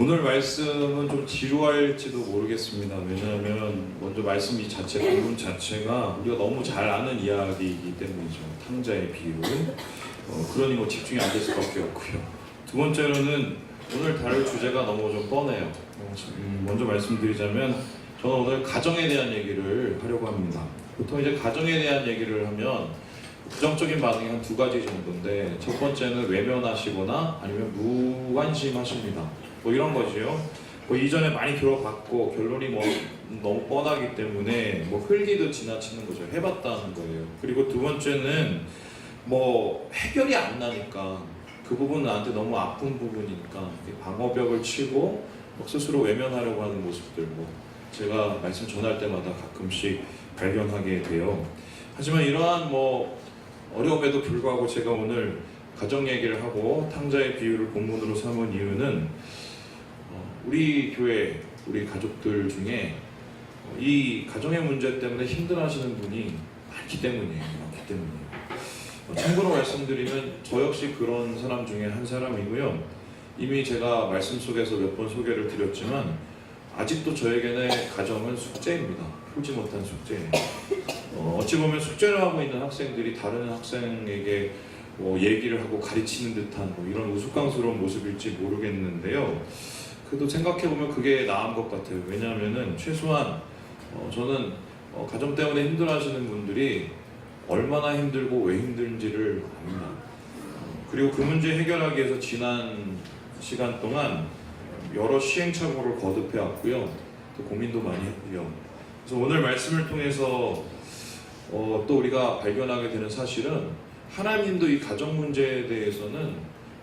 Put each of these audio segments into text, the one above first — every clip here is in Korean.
오늘 말씀은 좀 지루할지도 모르겠습니다. 왜냐하면 먼저 말씀 이 자체, 본문 자체가 우리가 너무 잘 아는 이야기이기 때문이죠. 탕자의 비유. 그러니 뭐 집중이 안 될 수밖에 없고요. 두 번째로는 오늘 다룰 주제가 너무 좀 뻔해요. 먼저 말씀드리자면 저는 오늘 가정에 대한 얘기를 하려고 합니다. 보통 이제 가정에 대한 얘기를 하면 부정적인 반응이 한 두 가지 정도인데, 첫 번째는 외면하시거나 아니면 무관심하십니다. 뭐 이런 거지요. 뭐 이전에 많이 들어봤고 결론이 뭐 너무 뻔하기 때문에 뭐 흘기듯 지나치는 거죠. 해봤다는 거예요. 그리고 두 번째는 뭐 해결이 안 나니까, 그 부분은 나한테 너무 아픈 부분이니까 방어벽을 치고 스스로 외면하려고 하는 모습들, 뭐 제가 말씀 전할 때마다 가끔씩 발견하게 돼요. 하지만 이러한 뭐 어려움에도 불구하고 제가 오늘 가정 얘기를 하고 탕자의 비유를 본문으로 삼은 이유는 우리 교회, 우리 가족들 중에 이 가정의 문제 때문에 힘들어하시는 분이 많기 때문이에요. 참고로 말씀드리면 저 역시 그런 사람 중에 한 사람이고요. 이미 제가 말씀 속에서 몇 번 소개를 드렸지만 아직도 저에게는 가정은 숙제입니다. 풀지 못한 숙제예요. 어찌 보면 숙제를 하고 있는 학생들이 다른 학생에게 얘기를 하고 가르치는 듯한 이런 우스꽝스러운 모습일지 모르겠는데요. 그래도 생각해보면 그게 나은 것 같아요. 왜냐하면은 최소한 저는 가정 때문에 힘들어하시는 분들이 얼마나 힘들고 왜 힘든지를 압니다. 그리고 그 문제 해결하기 위해서 지난 시간 동안 여러 시행착오를 거듭해왔고요. 또 고민도 많이 했고요. 그래서 오늘 말씀을 통해서 또 우리가 발견하게 되는 사실은 하나님도 이 가정 문제에 대해서는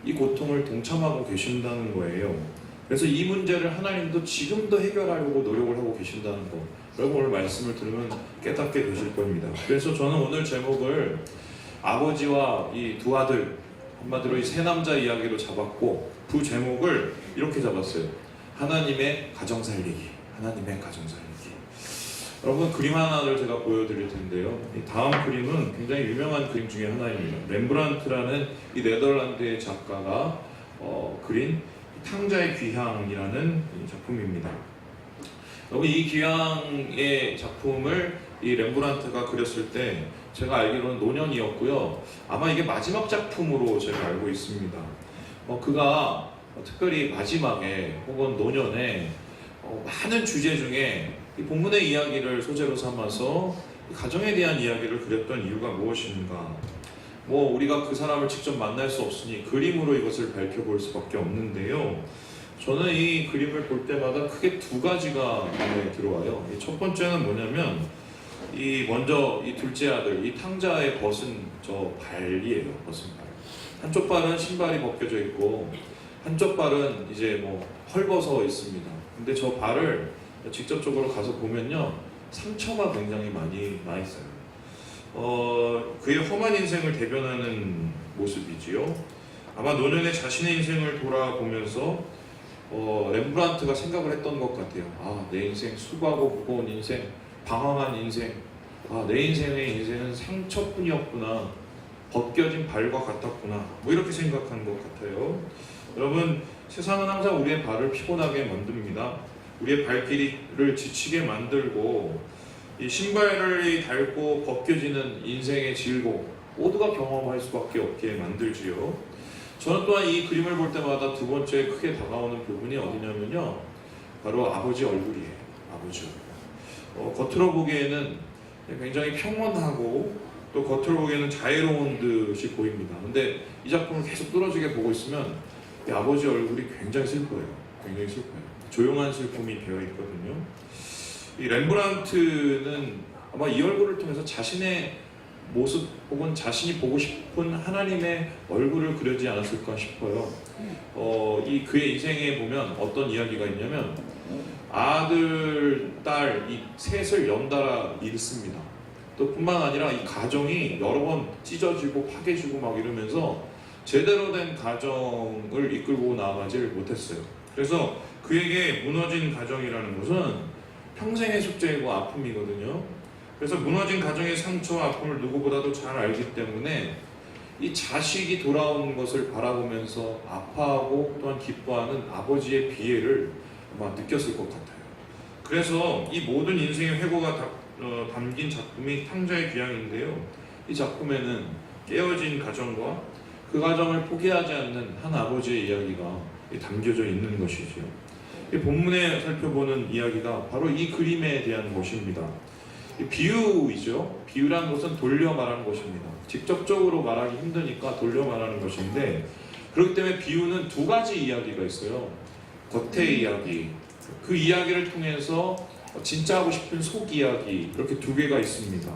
이 고통을 동참하고 계신다는 거예요. 그래서 이 문제를 하나님도 지금도 해결하려고 노력을 하고 계신다는 거, 여러분 오늘 말씀을 들으면 깨닫게 되실 겁니다. 그래서 저는 오늘 제목을 아버지와 이 두 아들, 한마디로 이 세 남자 이야기로 잡았고, 부 제목을 이렇게 잡았어요. 하나님의 가정 살리기. 하나님의 가정 살리기. 여러분, 그림 하나를 제가 보여드릴 텐데요. 이 다음 그림은 굉장히 유명한 그림 중에 하나입니다. 렘브란트라는 이 네덜란드의 작가가 그린 탕자의 귀향이라는 작품입니다. 여러분, 이 귀향의 작품을 이 렘브란트가 그렸을 때 제가 알기로는 노년이었고요. 아마 이게 마지막 작품으로 제가 알고 있습니다. 그가 특별히 마지막에 혹은 노년에 많은 주제 중에 이 본문의 이야기를 소재로 삼아서 가정에 대한 이야기를 그렸던 이유가 무엇인가? 우리가 그 사람을 직접 만날 수 없으니 그림으로 이것을 밝혀볼 수밖에 없는데요. 저는 이 그림을 볼 때마다 크게 두 가지가 눈에 들어와요. 첫 번째는 뭐냐면 먼저 이 둘째 아들, 이 탕자의 벗은 저 발이에요. 벗은 발. 한쪽 발은 신발이 벗겨져 있고 한쪽 발은 이제 헐벗어 있습니다. 근데 저 발을 직접적으로 가서 보면요, 상처가 굉장히 많이 나 있어요. 그의 험한 인생을 대변하는 모습이지요. 아마 노년에 자신의 인생을 돌아보면서 렘브란트가 생각을 했던 것 같아요. 내 인생 수고하고 무거운 인생, 방황한 인생, 내 인생은 상처뿐이었구나, 벗겨진 발과 같았구나, 이렇게 생각한 것 같아요. 여러분, 세상은 항상 우리의 발을 피곤하게 만듭니다. 우리의 발길이를 지치게 만들고, 이 신발을 닳고 벗겨지는 인생의 즐거움 모두가 경험할 수밖에 없게 만들지요. 저는 또한 이 그림을 볼 때마다 두 번째 크게 다가오는 부분이 어디냐면요, 바로 아버지 얼굴이에요. 아버지 얼굴. 겉으로 보기에는 굉장히 평온하고 또 겉으로 보기에는 자유로운 듯이 보입니다. 근데 이 작품을 계속 뚫어지게 보고 있으면 이 아버지 얼굴이 굉장히 슬퍼요. 굉장히 슬퍼요. 조용한 슬픔이 배어있거든요. 이 렘브란트는 아마 이 얼굴을 통해서 자신의 모습 혹은 자신이 보고 싶은 하나님의 얼굴을 그리지 않았을까 싶어요. 이 그의 인생에 보면 어떤 이야기가 있냐면 아들, 딸 이 셋을 연달아 잃습니다. 또 뿐만 아니라 이 가정이 여러 번 찢어지고 파괴지고 이러면서 제대로 된 가정을 이끌고 나아가지를 못했어요. 그래서 그에게 무너진 가정이라는 것은 평생의 숙제이고 아픔이거든요. 그래서 무너진 가정의 상처와 아픔을 누구보다도 잘 알기 때문에 이 자식이 돌아온 것을 바라보면서 아파하고 또한 기뻐하는 아버지의 비애를 아마 느꼈을 것 같아요. 그래서 이 모든 인생의 회고가 담긴 작품이 탕자의 귀향인데요. 이 작품에는 깨어진 가정과 그 가정을 포기하지 않는 한 아버지의 이야기가 담겨져 있는 것이지요. 이 본문에 살펴보는 이야기가 바로 이 그림에 대한 것입니다. 비유이죠. 비유란 것은 돌려 말하는 것입니다. 직접적으로 말하기 힘드니까 돌려 말하는 것인데, 그렇기 때문에 비유는 두 가지 이야기가 있어요. 겉의 이야기, 그 이야기를 통해서 진짜 하고 싶은 속 이야기, 이렇게 두 개가 있습니다.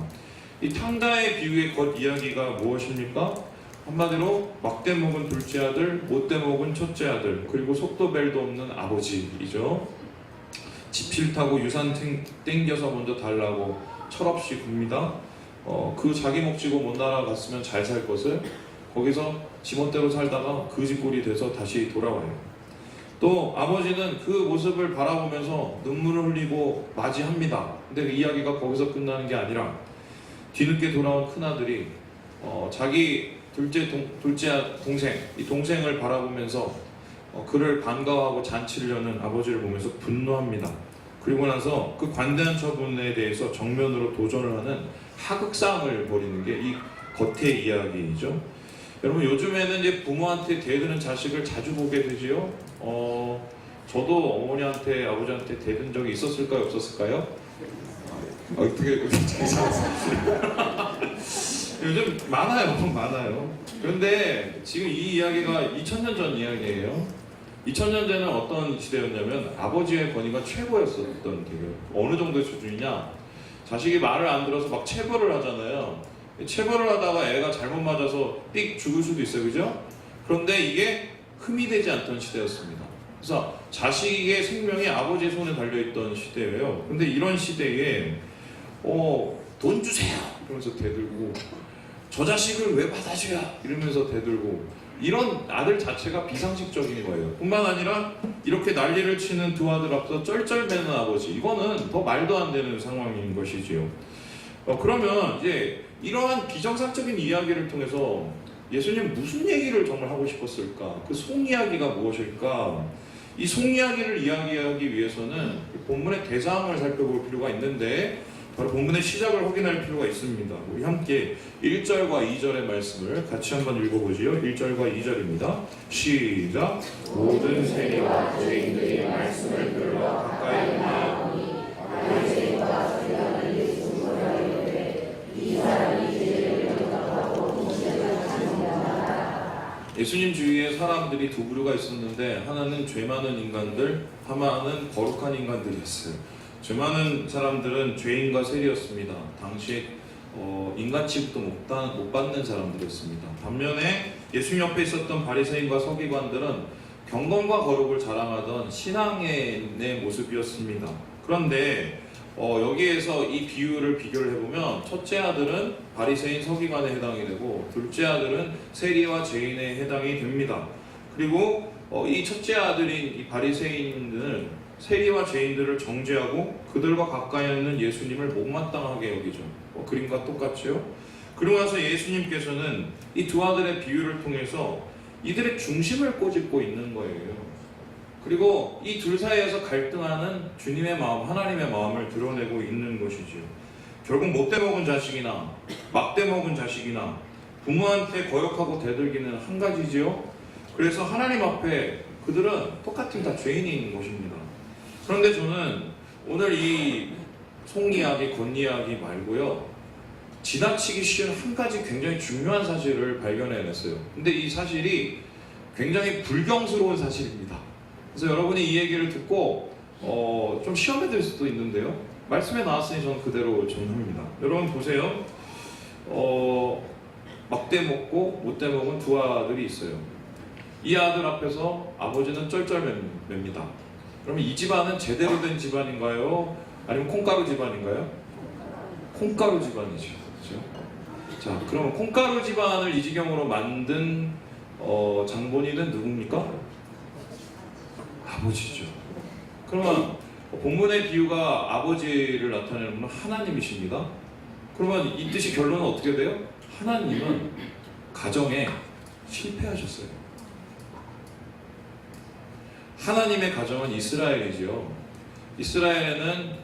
이 탕자의 비유의 겉 이야기가 무엇입니까? 한마디로 막대 먹은 둘째 아들, 못돼 먹은 첫째 아들, 그리고 속도 벨도 없는 아버지이죠. 지필 타고 유산 땡겨서 먼저 달라고 철없이 굽니다. 그 자기 목지고 못 날아갔으면 잘 살 것을 거기서 지멋대로 살다가 그지꼴이 돼서 다시 돌아와요. 또 아버지는 그 모습을 바라보면서 눈물을 흘리고 맞이합니다. 근데 그 이야기가 거기서 끝나는 게 아니라 뒤늦게 돌아온 큰아들이 자기 둘째 동생, 이 동생을 바라보면서 그를 반가워하고 잔치를 여는 아버지를 보면서 분노합니다. 그리고 나서 그 관대한 처분에 대해서 정면으로 도전을 하는 하극상을 벌이는 게 이 겉의 이야기이죠. 여러분, 요즘에는 이제 부모한테 대드는 자식을 자주 보게 되지요. 저도 어머니한테 아버지한테 대든 적이 있었을까요, 없었을까요? 어떻게 요즘 많아요. 그런데 지금 이 이야기가 2000년 전 이야기예요. 2000년 전에는 어떤 시대였냐면 아버지의 권위가 최고였었던 때예요. 어느 정도의 수준이냐? 자식이 말을 안 들어서 막 체벌을 하잖아요. 체벌을 하다가 애가 잘못 맞아서 삑 죽을 수도 있어요, 그죠? 그런데 이게 흠이 되지 않던 시대였습니다. 그래서 자식의 생명이 아버지의 손에 달려있던 시대예요. 근데 이런 시대에 돈 주세요! 이러면서 대들고, 저 자식을 왜 받아줘야! 이러면서 대들고, 이런 아들 자체가 비상식적인 거예요. 뿐만 아니라 이렇게 난리를 치는 두 아들 앞서 쩔쩔매는 아버지, 이거는 더 말도 안 되는 상황인 것이지요. 그러면 이제 이러한 비정상적인 이야기를 통해서 예수님 무슨 얘기를 정말 하고 싶었을까? 그 속이야기가 무엇일까? 이 속이야기를 이야기하기 위해서는 본문의 대상을 살펴볼 필요가 있는데, 바로 본문의 시작을 확인할 필요가 있습니다. 우리 함께 1절과 2절의 말씀을 같이 한번 읽어보지요. 1절과 2절입니다. 시작. 모든 세리와 죄인들이 말씀을 들어 가까이 나아오니 바리새인과 서기관들이 중보하되 이 사람이 죄를 용납하고 공생을 찬송하라. 예수님 주위에 사람들이 두 부류가 있었는데, 하나는 죄 많은 인간들, 하나는 거룩한 인간들이었어요. 죄 많은 사람들은 죄인과 세리였습니다. 당시 인간 취급도 못 받는 사람들이었습니다. 반면에 예수님 옆에 있었던 바리새인과 서기관들은 경건과 거룩을 자랑하던 신앙인의 모습이었습니다. 그런데 여기에서 이 비유를 비교를 해보면 첫째 아들은 바리새인 서기관에 해당이 되고 둘째 아들은 세리와 죄인에 해당이 됩니다. 그리고 이 첫째 아들인 이 바리새인은 세리와 죄인들을 정죄하고 그들과 가까이 있는 예수님을 못마땅하게 여기죠. 그림과 똑같죠. 그러고 나서 예수님께서는 이 두 아들의 비유를 통해서 이들의 중심을 꼬집고 있는 거예요. 그리고 이 둘 사이에서 갈등하는 주님의 마음, 하나님의 마음을 드러내고 있는 것이지요. 결국 못돼 먹은 자식이나 막대 먹은 자식이나 부모한테 거역하고 대들기는 한 가지지요. 그래서 하나님 앞에 그들은 똑같은 다 죄인인 것입니다. 그런데 저는 오늘 이 속이야기, 겉이야기 말고요, 지나치기 쉬운 한 가지 굉장히 중요한 사실을 발견해냈어요. 근데 이 사실이 굉장히 불경스러운 사실입니다. 그래서 여러분이 이 얘기를 듣고 좀 시험에 들 수도 있는데요, 말씀에 나왔으니 저는 그대로 정합니다. 여러분 보세요. 막대 먹고 못돼 먹은 두 아들이 있어요. 이 아들 앞에서 아버지는 쩔쩔맵니다. 그러면 이 집안은 제대로 된 집안인가요? 아니면 콩가루 집안인가요? 콩가루 집안이죠. 그렇죠? 자, 그러면 콩가루 집안을 이 지경으로 만든 장본인은 누굽니까? 아버지죠. 그러면 본문의 비유가 아버지를 나타내는 분은 하나님이십니다. 그러면 이 뜻이 결론은 어떻게 돼요? 하나님은 가정에 실패하셨어요. 하나님의 가정은 이스라엘이지요. 이스라엘에는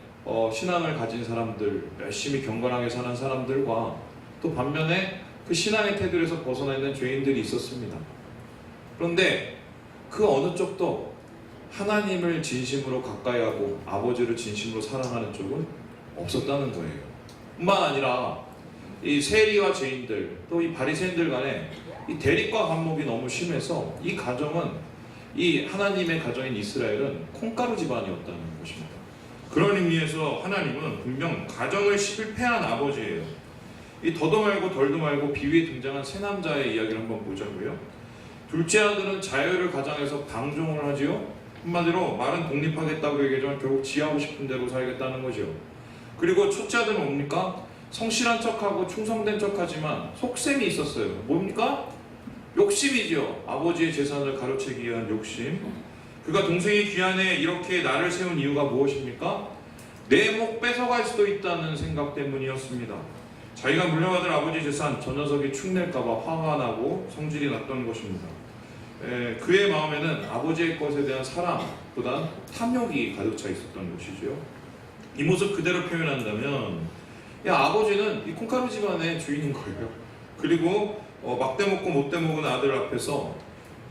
신앙을 가진 사람들, 열심히 경건하게 사는 사람들과 또 반면에 그 신앙의 테두리에서 벗어나 있는 죄인들이 있었습니다. 그런데 그 어느 쪽도 하나님을 진심으로 가까이 하고 아버지를 진심으로 사랑하는 쪽은 없었다는 거예요. 뿐만 아니라 이 세리와 죄인들 또 이 바리새인들 간에 이 대립과 반목이 너무 심해서 이 가정은, 이 하나님의 가정인 이스라엘은 콩가루 집안이었다는 것입니다. 그런 의미에서 하나님은 분명 가정을 실패한 아버지예요. 이 더도 말고 덜도 말고 비위에 등장한 세 남자의 이야기를 한번 보자고요. 둘째 아들은 자유를 가장해서 방종을 하지요. 한마디로 말은 독립하겠다고 얘기하지만 결국 지하고 싶은 대로 살겠다는 거죠. 그리고 첫째 아들은 뭡니까? 성실한 척하고 충성된 척하지만 속셈이 있었어요. 뭡니까? 욕심이죠. 아버지의 재산을 가로채기 위한 욕심. 그가 동생이 귀환에 이렇게 나를 세운 이유가 무엇입니까? 내 목 뺏어갈 수도 있다는 생각 때문이었습니다. 자기가 물려받을 아버지 재산, 저 녀석이 축낼까봐 화가 나고 성질이 났던 것입니다. 그의 마음에는 아버지의 것에 대한 사랑보다 탐욕이 가득 차 있었던 것이죠. 이 모습 그대로 표현한다면, 아버지는 이 콩가루 집안의 주인인 거예요. 그리고 막대 먹고 못돼 먹은 아들 앞에서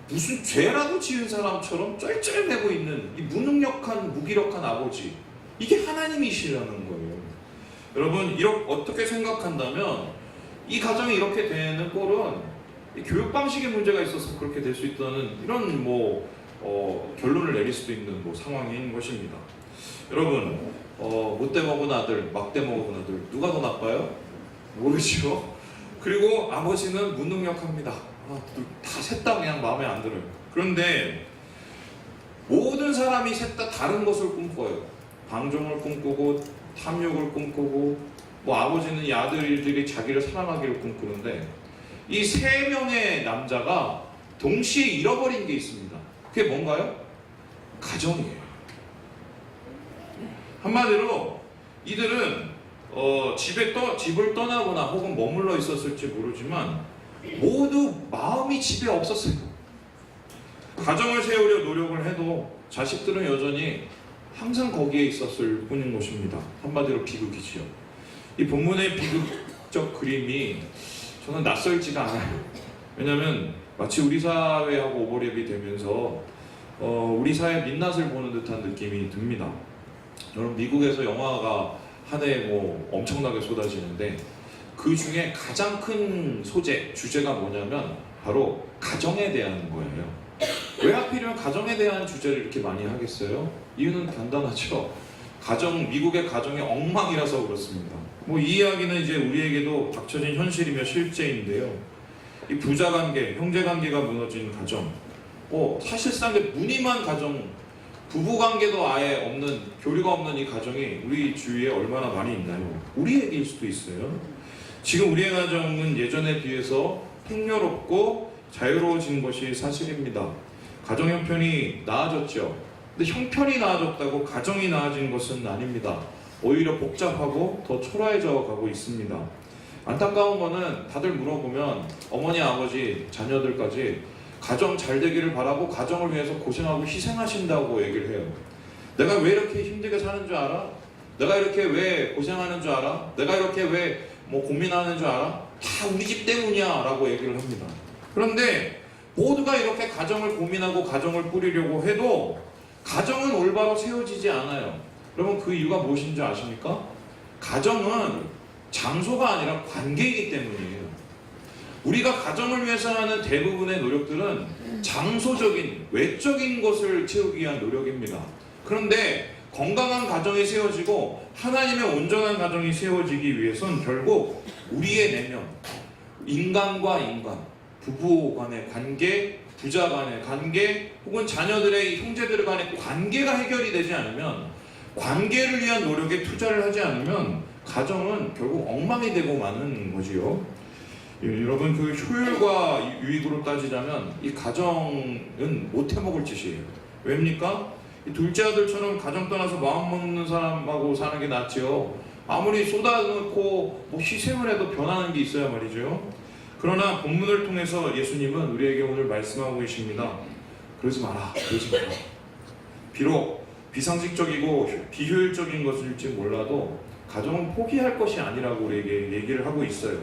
무슨 죄라도 지은 사람처럼 쩔쩔매고 있는 이 무능력한 무기력한 아버지, 이게 하나님이시라는 거예요. 여러분, 어떻게 생각한다면 이 가정이 이렇게 되는 꼴은 교육 방식의 문제가 있어서 그렇게 될 수 있다는 이런 결론을 내릴 수도 있는 상황인 것입니다. 여러분, 못돼 먹은 아들, 막대 먹은 아들, 누가 더 나빠요? 모르죠. 그리고 아버지는 무능력합니다. 다 셋 다 그냥 마음에 안 들어요. 그런데 모든 사람이 셋 다 다른 것을 꿈꿔요. 방종을 꿈꾸고 탐욕을 꿈꾸고, 아버지는 이 아들들이 자기를 사랑하기를 꿈꾸는데, 이 세 명의 남자가 동시에 잃어버린 게 있습니다. 그게 뭔가요? 가정이에요. 한마디로 이들은 집을 떠나거나 혹은 머물러 있었을지 모르지만 모두 마음이 집에 없었어요. 가정을 세우려 노력을 해도 자식들은 여전히 항상 거기에 있었을 뿐인 것입니다. 한마디로 비극이지요. 이 본문의 비극적 그림이 저는 낯설지가 않아요. 왜냐하면 마치 우리 사회하고 오버랩이 되면서 우리 사회 민낯을 보는 듯한 느낌이 듭니다. 여러분, 미국에서 영화가 한 해에 엄청나게 쏟아지는데 그 중에 가장 큰 주제가 뭐냐면 바로 가정에 대한 거예요. 왜 하필이면 가정에 대한 주제를 이렇게 많이 하겠어요? 이유는 간단하죠. 미국의 가정이 엉망이라서 그렇습니다. 이 이야기는 이제 우리에게도 닥쳐진 현실이며 실제인데요. 이 부자 관계, 형제 관계가 무너진 가정, 사실상 무늬만 가정, 부부 관계도 아예 없는, 교류가 없는 이 가정이 우리 주위에 얼마나 많이 있나요? 우리 얘기일 수도 있어요. 지금 우리의 가정은 예전에 비해서 풍요롭고 자유로워진 것이 사실입니다. 가정 형편이 나아졌죠. 근데 형편이 나아졌다고 가정이 나아진 것은 아닙니다. 오히려 복잡하고 더 초라해져 가고 있습니다. 안타까운 거는 다들 물어보면 어머니, 아버지, 자녀들까지 가정 잘 되기를 바라고 가정을 위해서 고생하고 희생하신다고 얘기를 해요. 내가 왜 이렇게 힘들게 사는 줄 알아? 내가 이렇게 왜 고생하는 줄 알아? 내가 이렇게 왜 고민하는 줄 알아? 다 우리 집 때문이야 라고 얘기를 합니다. 그런데 모두가 이렇게 가정을 고민하고 가정을 꾸리려고 해도 가정은 올바로 세워지지 않아요. 여러분, 그 이유가 무엇인지 아십니까? 가정은 장소가 아니라 관계이기 때문이에요. 우리가 가정을 위해서 하는 대부분의 노력들은 장소적인, 외적인 것을 채우기 위한 노력입니다. 그런데 건강한 가정이 세워지고 하나님의 온전한 가정이 세워지기 위해선 결국 우리의 내면, 인간과 인간, 부부 간의 관계, 부자 간의 관계, 혹은 자녀들의 형제들 간의 관계가 해결이 되지 않으면, 관계를 위한 노력에 투자를 하지 않으면 가정은 결국 엉망이 되고 마는 거지요. 여러분, 그 효율과 유익으로 따지자면 이 가정은 못해먹을 짓이에요. 왜입니까? 이 둘째 아들처럼 가정 떠나서 마음 먹는 사람하고 사는 게 낫지요. 아무리 쏟아놓고 희생을 해도 변하는 게 있어야 말이죠. 그러나 본문을 통해서 예수님은 우리에게 오늘 말씀하고 계십니다. 그러지 마라, 그러지 마라. 비록 비상식적이고 비효율적인 것일지 몰라도 가정은 포기할 것이 아니라고 우리에게 얘기를 하고 있어요.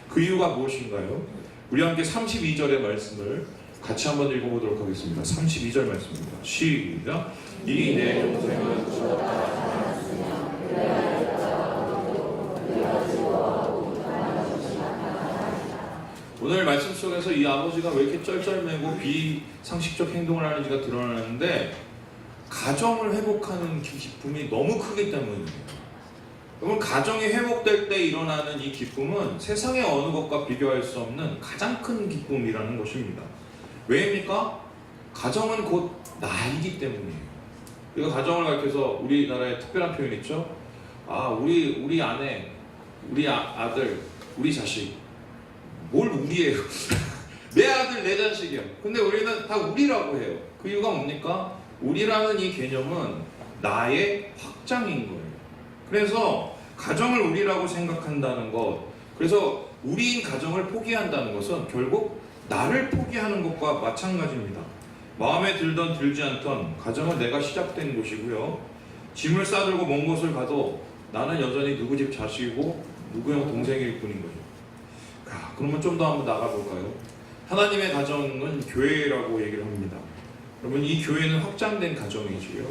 그 이유가 무엇인가요? 우리 함께 32절의 말씀을 같이 한번 읽어보도록 하겠습니다. 32절 말씀입니다. 시작. 이 내 동생은 오늘 말씀 속에서 이 아버지가 왜 이렇게 쩔쩔매고 비상식적 행동을 하는지가 드러나는데 가정을 회복하는 기쁨이 너무 크기 때문이에요. 그러면 가정이 회복될 때 일어나는 이 기쁨은 세상의 어느 것과 비교할 수 없는 가장 큰 기쁨이라는 것입니다. 왜입니까? 가정은 곧 나이기 때문이에요. 우리가 가정을 가리켜서 우리나라에 특별한 표현 있죠? 우리 아내, 우리 아들, 우리 자식. 뭘 우리예요? 내 아들, 내 자식이야. 근데 우리는 다 우리라고 해요. 그 이유가 뭡니까? 우리라는 이 개념은 나의 확장인 거예요. 그래서 가정을 우리라고 생각한다는 것, 그래서 우리인 가정을 포기한다는 것은 결국 나를 포기하는 것과 마찬가지입니다. 마음에 들던 들지 않던 가정은 내가 시작된 곳이고요. 짐을 싸들고 먼 곳을 가도 나는 여전히 누구 집 자식이고 누구 형 동생일 뿐인 거죠. 그러면 좀 더 한번 나가볼까요? 하나님의 가정은 교회라고 얘기를 합니다. 여러분, 이 교회는 확장된 가정이지요.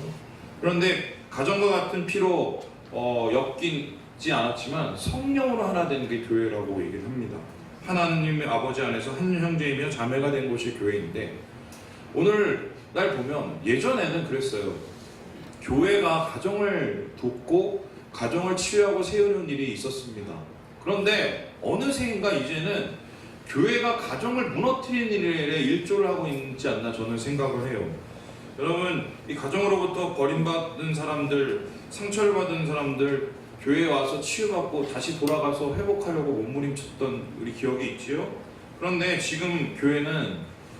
그런데 가정과 같은 피로 엮이지 않았지만 성령으로 하나 된 게 교회라고 얘기를 합니다. 하나님의 아버지 안에서 한 형제이며 자매가 된 곳이 교회인데, 오늘 날 보면 예전에는 그랬어요. 교회가 가정을 돕고 가정을 치유하고 세우는 일이 있었습니다. 그런데 어느새인가 이제는 교회가 가정을 무너뜨리는 일에 일조를 하고 있지 않나 저는 생각을 해요. 여러분, 이 가정으로부터 버림받은 사람들, 상처를 받은 사람들, 교회에 와서 치유받고 다시 돌아가서 회복하려고 몸부림쳤던 우리 기억이 있지요. 그런데 지금 교회는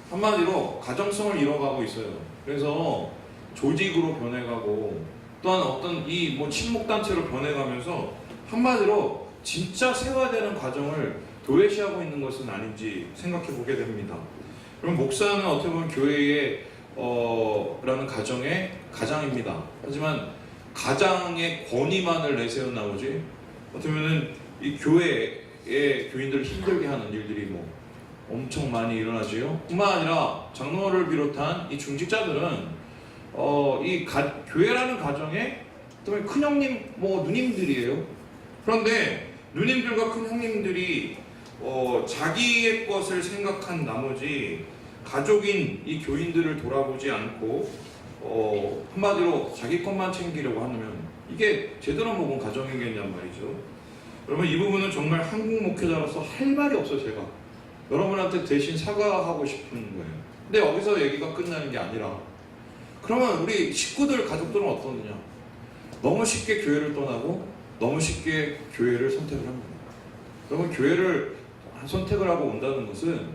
한마디로 가정성을 잃어가고 있어요. 그래서 조직으로 변해가고 또한 어떤 이 친목단체로 변해가면서 한마디로 진짜 세워야 되는 과정을 도외시하고 있는 것은 아닌지 생각해 보게 됩니다. 그럼 목사는 어떻게 보면 교회의 라는 가정의 가장입니다. 하지만 가장의 권위만을 내세운 나머지 어떻게 보면 이 교회의 교인들을 힘들게 하는 일들이 엄청 많이 일어나지요. 뿐만 아니라 장로를 비롯한 이 중직자들은 교회라는 가정에 큰 형님, 누님들이에요. 그런데 누님들과 큰 형님들이 자기의 것을 생각한 나머지 가족인 이 교인들을 돌아보지 않고 한마디로 자기 것만 챙기려고 하면 이게 제대로 먹은 가정이겠냔 말이죠. 여러분, 이 부분은 정말 한국 목회자로서 할 말이 없어요. 제가 여러분한테 대신 사과하고 싶은 거예요. 근데 여기서 얘기가 끝나는 게 아니라, 그러면 우리 식구들, 가족들은 어떠느냐? 너무 쉽게 교회를 떠나고 너무 쉽게 교회를 선택을 합니다. 여러분, 교회를 선택을 하고 온다는 것은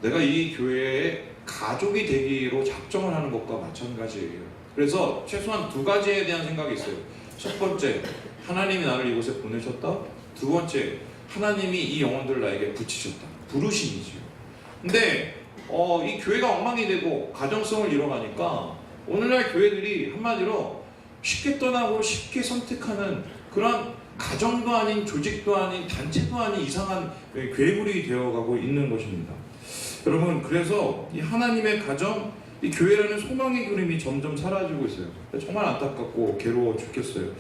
내가 이 교회의 가족이 되기로 작정을 하는 것과 마찬가지예요. 그래서 최소한 두 가지에 대한 생각이 있어요. 첫 번째, 하나님이 나를 이곳에 보내셨다. 두 번째, 하나님이 이 영혼들을 나에게 붙이셨다. 부르심이지요. 근데 이 교회가 엉망이 되고 가정성을 잃어가니까 오늘날 교회들이 한마디로 쉽게 떠나고 쉽게 선택하는 그런 가정도 아닌, 조직도 아닌, 단체도 아닌 이상한 괴물이 되어가고 있는 것입니다. 여러분, 그래서 이 하나님의 가정, 이 교회라는 소망의 그림이 점점 사라지고 있어요. 정말 안타깝고 괴로워 죽겠어요.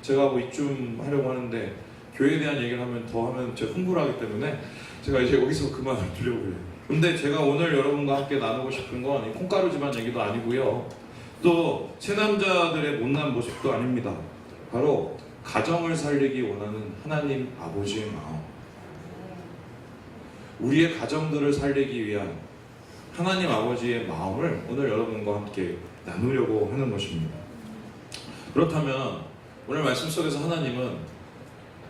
제가 이쯤 하려고 하는데 교회에 대한 얘기를 더 하면 제가 흥분을 하기 때문에 제가 이제 여기서 그만을 두려고 해요. 근데 제가 오늘 여러분과 함께 나누고 싶은 건 이 콩가루 집안 얘기도 아니고요. 또 새남자들의 못난 모습도 아닙니다. 바로 가정을 살리기 원하는 하나님 아버지의 마음, 우리의 가정들을 살리기 위한 하나님 아버지의 마음을 오늘 여러분과 함께 나누려고 하는 것입니다. 그렇다면 오늘 말씀 속에서 하나님은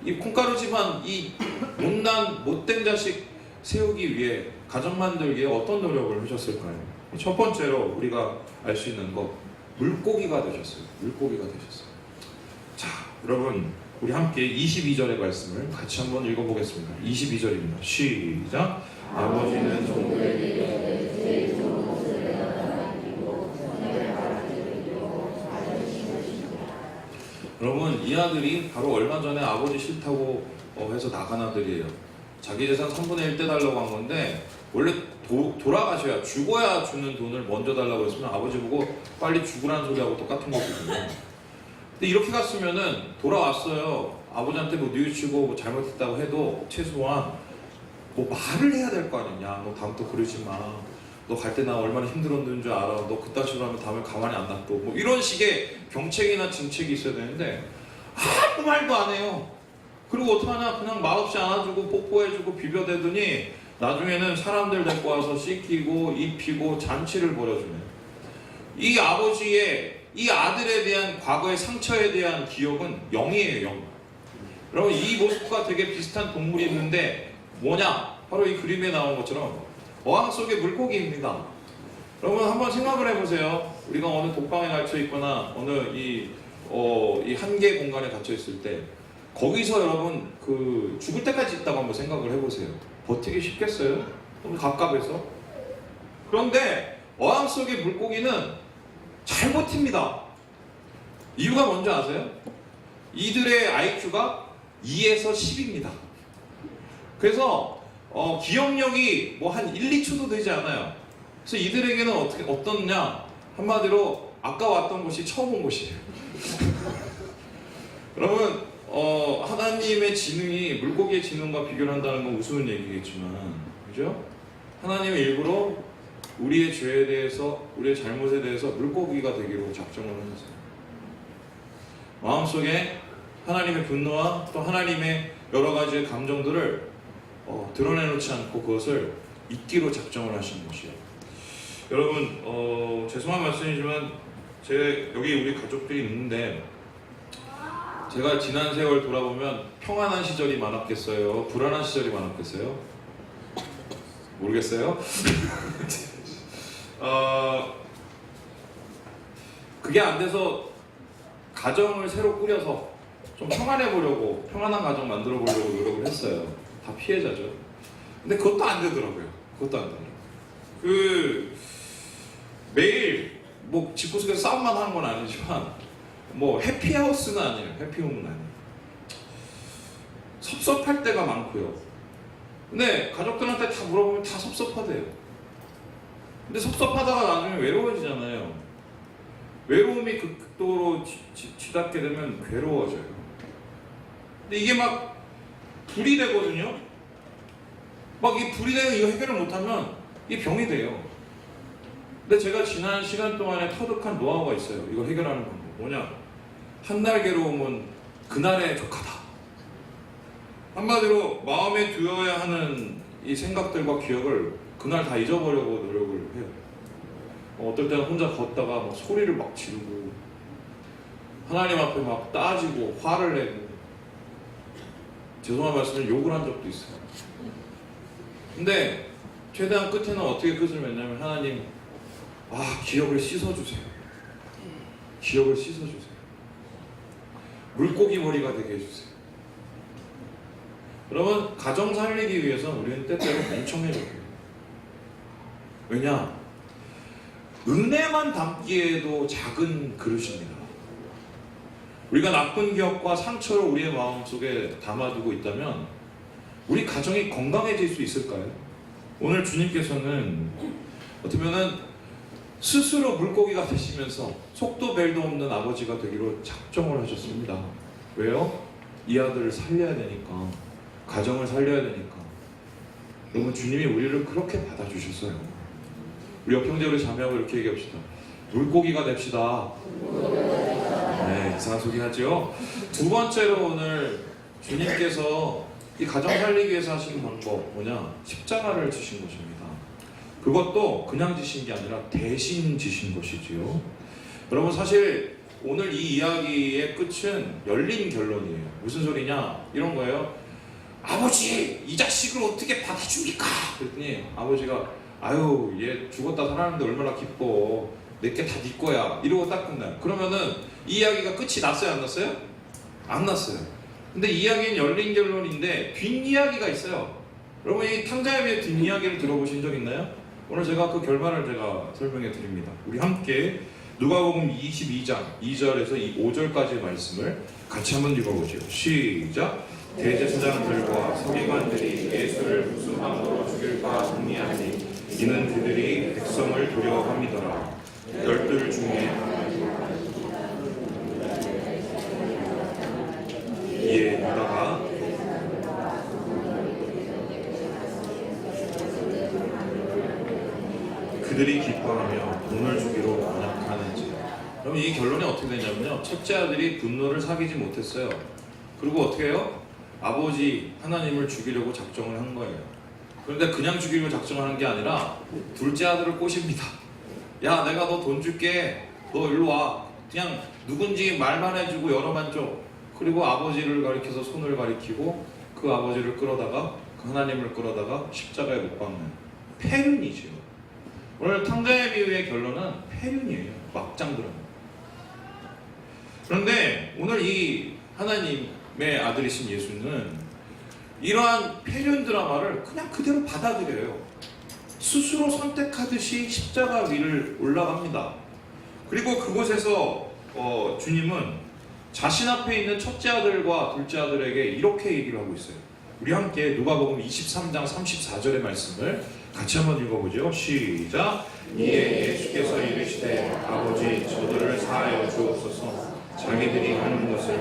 이 콩가루 집안, 이 못된 자식 세우기 위해, 가정 만들기에 어떤 노력을 하셨을까요? 첫 번째로 우리가 알 수 있는 것, 물고기가 되셨어요. 물고기가 되셨어요. 자, 여러분, 우리 함께 22절의 말씀을 같이 한번 읽어보겠습니다. 22절입니다. 시작. 아버지는 종들에게 제일 좋은 것을 내가 드리고 손해를 받아들이고 받아주시고. 여러분, 이 아들이 바로 얼마 전에 아버지 싫다고 해서 나간 아들이에요. 자기 재산 3분의 1 떼달라고 한 건데, 원래 돌아가셔야, 죽어야 주는 돈을 먼저 달라고 했으면 아버지 보고 빨리 죽으라는 소리하고 똑같은 거거든요. 근데 이렇게 갔으면은 돌아왔어요. 아버지한테 뭐 뉘우치고 뭐 잘못했다고 해도 최소한 뭐 말을 해야 될 거 아니냐. 너 다음부터 그러지 마. 너 갈 때 나 얼마나 힘들었는 줄 알아. 너 그딴 식으로 하면 다음에 가만히 안 놔둬. 뭐 이런 식의 경책이나 진책이 있어야 되는데 아무 말도 안 해요. 그리고 어떡하냐. 그냥 말없이 안아주고 뽀뽀해주고 비벼대더니 나중에는 사람들 데리고 와서 씻기고 입히고 잔치를 벌여주네. 이 아버지의, 이 아들에 대한 과거의 상처에 대한 기억은 0이에요. 0. 여러분, 이 모습과 되게 비슷한 동물이 있는데 뭐냐? 바로 이 그림에 나온 것처럼 어항 속의 물고기입니다. 여러분, 한번 생각을 해보세요. 우리가 어느 독방에 갇혀 있거나 어느 이 한계 공간에 갇혀 있을 때 거기서 여러분 그 죽을 때까지 있다고 한번 생각을 해보세요. 버티기 쉽겠어요? 너무 갑갑해서. 그런데 어항 속의 물고기는 잘 버팁니다. 이유가 뭔지 아세요? 이들의 IQ가 2에서 10입니다. 그래서 기억력이 뭐 한 1, 2초도 되지 않아요. 그래서 이들에게는 어떻냐? 한마디로 아까 왔던 곳이 처음 온 곳이에요. 여러분, 하나님의 지능이 물고기의 지능과 비교를 한다는 건 우스운 얘기겠지만, 그죠? 하나님은 일부러 우리의 죄에 대해서, 우리의 잘못에 대해서 물고기가 되기로 작정을 하셨어요. 마음속에 하나님의 분노와 또 하나님의 여러 가지의 감정들을 드러내놓지 않고 그것을 잊기로 작정을 하신 것이에요. 여러분, 죄송한 말씀이지만 여기 우리 가족들이 있는데 제가 지난 세월 돌아보면 평안한 시절이 많았겠어요? 불안한 시절이 많았겠어요? 모르겠어요? 그게 안 돼서 가정을 새로 꾸려서 좀 평안해 보려고, 평안한 가정 만들어 보려고 노력을 했어요. 다 피해자죠. 근데 그것도 안 되더라고요. 그것도 안 되더라고요. 매일 뭐 집구석에서 싸움만 하는 건 아니지만 뭐 해피하우스는 아니에요. 해피홈은 아니에요. 섭섭할 때가 많고요. 근데 가족들한테 다 물어보면 다 섭섭하대요. 근데 섭섭하다가 나중에 외로워지잖아요. 외로움이 극도로 치닫게 되면 괴로워져요. 근데 이게 막 불이 되거든요. 막 이 불이 되면 이거 해결을 못하면 이게 병이 돼요. 근데 제가 지난 시간 동안에 터득한 노하우가 있어요. 이걸 해결하는 방법. 뭐냐? 한 날 괴로움은 그날의 조카다. 한마디로 마음에 두어야 하는 이 생각들과 기억을 그날 다 잊어보려고 노력을 해요. 어떨 때는 혼자 걷다가 막 소리를 막 지르고 하나님 앞에 막 따지고 화를 내고, 죄송한 말씀을 욕을 한 적도 있어요. 근데 최대한 끝에는 어떻게 끝을 맺냐면 하나님, 기억을 씻어주세요. 기억을 씻어주세요. 물고기 머리가 되게 해주세요. 여러분, 가정 살리기 위해서 우리는 때때로 멍청해져요. 왜냐? 은혜만 담기에도 작은 그릇입니다. 우리가 나쁜 기억과 상처를 우리의 마음속에 담아두고 있다면 우리 가정이 건강해질 수 있을까요? 오늘 주님께서는 어떻게 보면 스스로 물고기가 되시면서 속도 벨도 없는 아버지가 되기로 작정을 하셨습니다. 왜요? 이 아들을 살려야 되니까, 가정을 살려야 되니까. 여러분, 주님이 우리를 그렇게 받아주셨어요. 우리 옆 형제, 우리 자매하고 이렇게 얘기합시다. 물고기가 됩시다. 네, 이상한 소리 하죠. 두 번째로 오늘 주님께서 이 가정 살리기 위해서 하신 방법 뭐냐? 십자가를 지신 것입니다. 그것도 그냥 지신 게 아니라 대신 지신 것이지요. 여러분, 사실 오늘 이 이야기의 끝은 열린 결론이에요. 무슨 소리냐? 이런 거예요. 아버지, 이 자식을 어떻게 받아줍니까? 그랬더니 아버지가 아유, 얘 죽었다 살았는데 얼마나 기뻐. 내게 다 네 거야. 이러고 딱 끝나요. 그러면은 이 이야기가 끝이 났어요? 안 났어요? 안 났어요. 근데 이야기는 열린 결론인데 뒷이야기가 있어요. 여러분 이 탕자협의 뒷이야기를 들어보신 적 있나요? 오늘 제가 그 결말을 제가 설명해 드립니다. 우리 함께 누가복음 22장 2절에서 5절까지의 말씀을 같이 한번 읽어보죠. 시작! 대제사장들과 서기관들이 예수를 무슨 방법으로 죽일까 궁리하니 이는 그들이 백성을 두려워함이더라. 열둘 중에 이에 유다가 그들이 기뻐하며 돈을 주기로 언약하는지. 그럼 이 결론이 어떻게 되냐면요, 첫째 아들이 분노를 사귀지 못했어요. 그리고 어떻게 해요? 아버지 하나님을 죽이려고 작정을 한 거예요. 그런데 그냥 죽이려고 작정하는 게 아니라 둘째 아들을 꼬십니다. 야, 내가 너 돈 줄게. 너 일로 와. 그냥 누군지 말만 해주고 열어만 줘. 그리고 아버지를 가리켜서 손을 가리키고 그 아버지를 끌어다가 그 하나님을 끌어다가 십자가에 못 박는 폐륜이죠. 오늘 탕자의 비유의 결론은 폐륜이에요. 막장 드라마. 그런데 오늘 이 하나님의 아들이신 예수는 이러한 폐륜 드라마를 그냥 그대로 받아들여요. 스스로 선택하듯이 십자가 위를 올라갑니다. 그리고 그곳에서 주님은 자신 앞에 있는 첫째 아들과 둘째 아들에게 이렇게 얘기를 하고 있어요. 우리 함께 누가복음 23장 34절의 말씀을 같이 한번 읽어보죠. 시작! 이에 예수께서 이르시되 아버지 저들을 사하여 주옵소서 자기들이 하는 것을.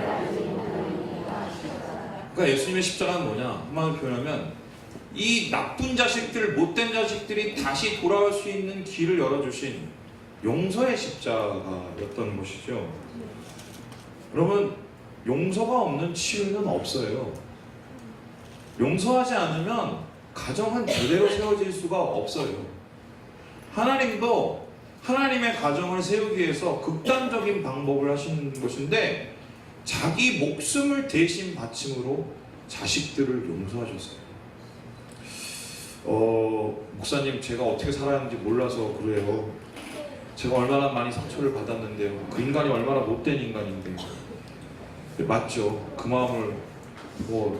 그러니까 예수님의 십자가는 뭐냐? 한마디로 표현하면 이 나쁜 자식들, 못된 자식들이 다시 돌아올 수 있는 길을 열어주신 용서의 십자가였던 것이죠. 여러분, 용서가 없는 치유는 없어요. 용서하지 않으면 가정은 제대로 세워질 수가 없어요. 하나님도 하나님의 가정을 세우기 위해서 극단적인 방법을 하시는 것인데 자기 목숨을 대신 바침으로 자식들을 용서하셨어요. 목사님, 제가 어떻게 살았는지 몰라서 그래요. 제가 얼마나 많이 상처를 받았는데요. 그 인간이 얼마나 못된 인간인데. 맞죠. 그 마음을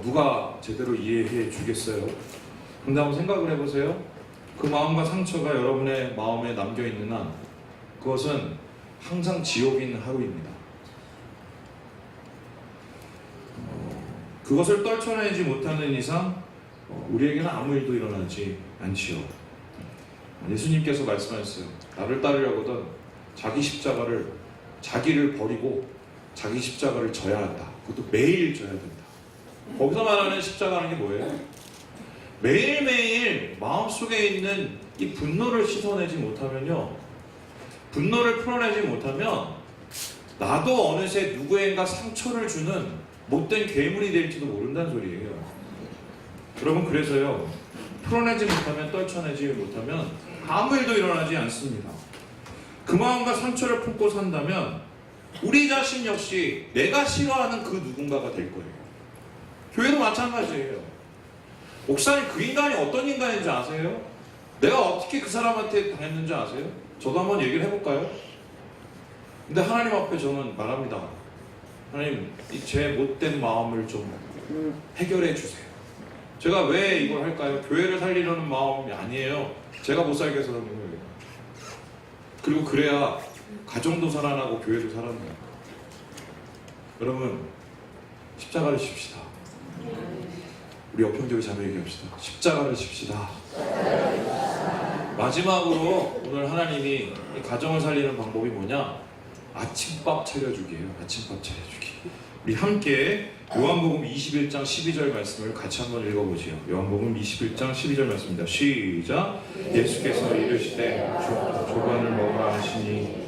누가 제대로 이해해 주겠어요. 근데 한번 생각을 해보세요. 그 마음과 상처가 여러분의 마음에 남겨있는 한 그것은 항상 지옥인 하루입니다. 그것을 떨쳐내지 못하는 이상 우리에게는 아무 일도 일어나지 않지요. 예수님께서 말씀하셨어요. 나를 따르려거든 자기 십자가를, 자기를 버리고 자기 십자가를 져야 한다. 그것도 매일 져야 된다. 거기서 말하는 십자가는 게 뭐예요? 매일매일 마음속에 있는 이 분노를 씻어내지 못하면요, 분노를 풀어내지 못하면 나도 어느새 누구인가 상처를 주는 못된 괴물이 될지도 모른다는 소리예요. 여러분, 그래서요, 풀어내지 못하면, 떨쳐내지 못하면 아무 일도 일어나지 않습니다. 그 마음과 상처를 품고 산다면 우리 자신 역시 내가 싫어하는 그 누군가가 될 거예요. 교회도 마찬가지예요. 목사님, 그 인간이 어떤 인간인지 아세요? 내가 어떻게 그 사람한테 당했는지 아세요? 저도 한번 얘기를 해볼까요? 근데 하나님 앞에 저는 말합니다. 하나님, 제 못된 마음을 좀 해결해 주세요. 제가 왜 이걸 할까요? 교회를 살리려는 마음이 아니에요. 제가 못 살게 해서 하는 거예요. 그리고 그래야 가정도 살아나고 교회도 살아나요. 여러분, 십자가를 짚시다. 우리 옆형제의 자매 얘기합시다. 십자가를 짚시다. 마지막으로 오늘 하나님이 이 가정을 살리는 방법이 뭐냐? 아침밥 차려주기예요. 아침밥 차려주기. 우리 함께 요한복음 21장 12절 말씀을 같이 한번 읽어보죠. 요한복음 21장 12절 말씀입니다. 시작! 예수께서 이르시되 조반을 먹으라 하시니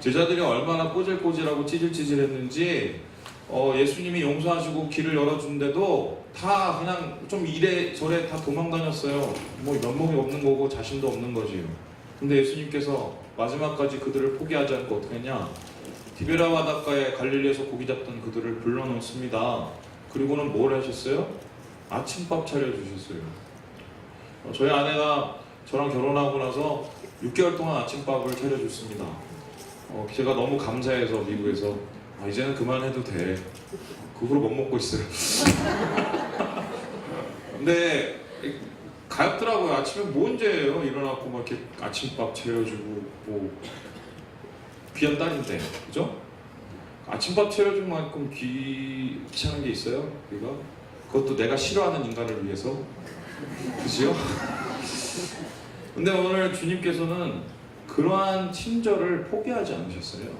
제자들이 얼마나 꼬질꼬질하고 찌질찌질했는지 예수님이 용서하시고 길을 열어준데도 다 그냥 좀 이래저래 다 도망다녔어요. 뭐 면목이 없는 거고 자신도 없는 거지요. 근데 예수님께서 마지막까지 그들을 포기하지 않고 어떻게 했냐? 디베라 바닷가에 갈릴리에서 고기 잡던 그들을 불러놓습니다. 그리고는 뭘 하셨어요? 아침밥 차려주셨어요. 저희 아내가 저랑 결혼하고 나서 6개월 동안 아침밥을 차려줬습니다. 제가 너무 감사해서 미국에서 이제는 그만해도 돼. 그 후로 못 먹고 있어요. 근데 가엾더라고요. 아침에 뭐 언제예요? 일어나고 막 이렇게 아침밥 차려주고 뭐 귀한 딸인데, 그죠? 아침밥 차려준 만큼 귀찮은 게 있어요? 우리가? 그것도 내가 싫어하는 인간을 위해서, 그지요? 근데 오늘 주님께서는 그러한 친절을 포기하지 않으셨어요.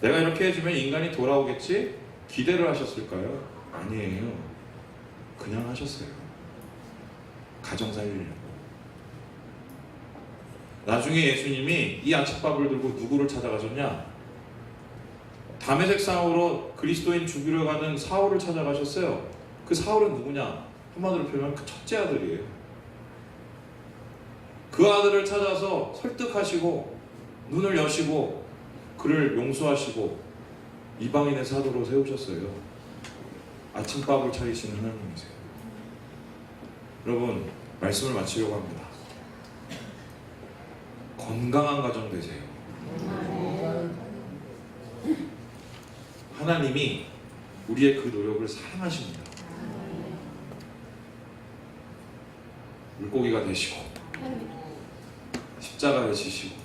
내가 이렇게 해주면 인간이 돌아오겠지? 기대를 하셨을까요? 아니에요. 그냥 하셨어요. 가정 살리려고. 나중에 예수님이 이 아침밥을 들고 누구를 찾아가셨냐? 담에색 상으로 그리스도인 죽이려 가는 사울을 찾아가셨어요. 그 사울은 누구냐? 한마디로 표현하면 그 첫째 아들이에요. 그 아들을 찾아서 설득하시고 눈을 여시고 그를 용서하시고 이방인의 사도로 세우셨어요. 아침밥을 차리시는 하나님이세요. 여러분, 말씀을 마치려고 합니다. 건강한 가정 되세요. 하나님이 우리의 그 노력을 사랑하십니다. 물고기가 되시고 십자가를 지시고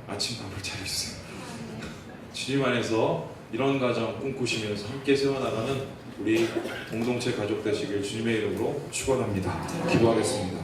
아침밥을 차려주세요. 주님 안에서 이런 가정 꿈꾸시면서 함께 세워나가는 우리 공동체 가족 되시길 주님의 이름으로 축원합니다. 기도하겠습니다.